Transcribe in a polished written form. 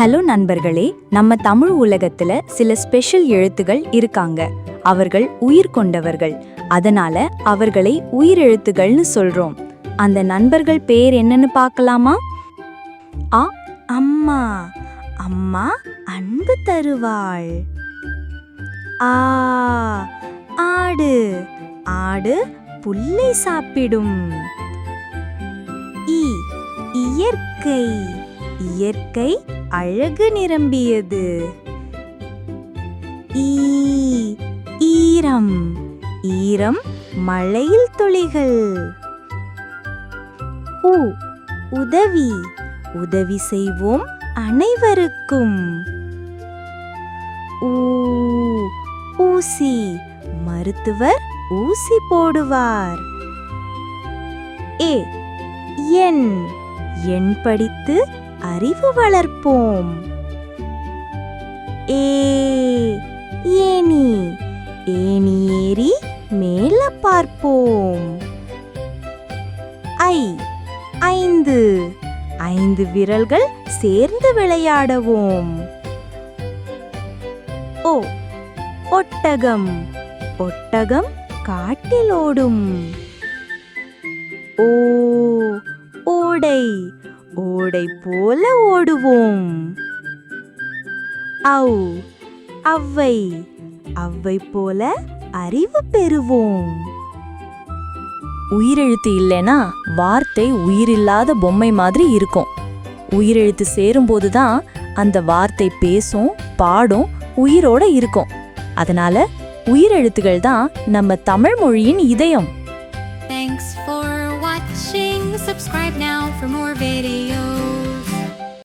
Hello நண்பர்களே, நம்ம தமிழ் உலகத்துல சில ஸ்பெஷல் எழுத்துகள் இருக்காங்க. அவர்கள் உயிர் கொண்டவர்கள். அதனால அவர்களை உயிரெழுத்துகள்னு சொல்றோம். அந்த நண்பர்கள் பேர் என்னன்னு பார்க்கலாமா? ஆ அம்மா. அம்மா அன்பு தருவாள். ஆ ஆடு. ஆடு புல்லை சாப்பிடும். இ இயற்கை. இயற்கை அழகு நிரம்பியது. ஈ ஈரம். ஈரம் மழையில் துளிகள். உ உதவி. உதவி செய்வோம் அனைவருக்கும். ஊ ஊசி. மருத்துவர் ஊசி போடுவார். ஏ எண். எண் படித்து அறிவு வளர்ப்போம். ஏ ஏணி. ஏணி ஏறி மேல பார்ப்போம். ஐ ஐந்து. ஐந்து விரல்கள் சேர்ந்து விளையாடுவோம். ஓ ஒட்டகம். ஒட்டகம் காட்டில் ஓடும். ஓ ஓடை. ஓடை போல ஓடுவோம். ஔ ஔவை. ஔவை போல அறிவு பெறுவோம். உயிரெழுத்து இல்லைன்னா வார்த்தை உயிரில்லாத பொம்மை மாதிரி இருக்கும். உயிரெழுத்து சேரும்போது தான் அந்த வார்த்தை பேசும், பாடும், உயிரோட இருக்கும். அதனால உயிரெழுத்துகள் தான் நம்ம தமிழ் மொழியின் இதயம். Thanks for watching. Subscribe now for more videos.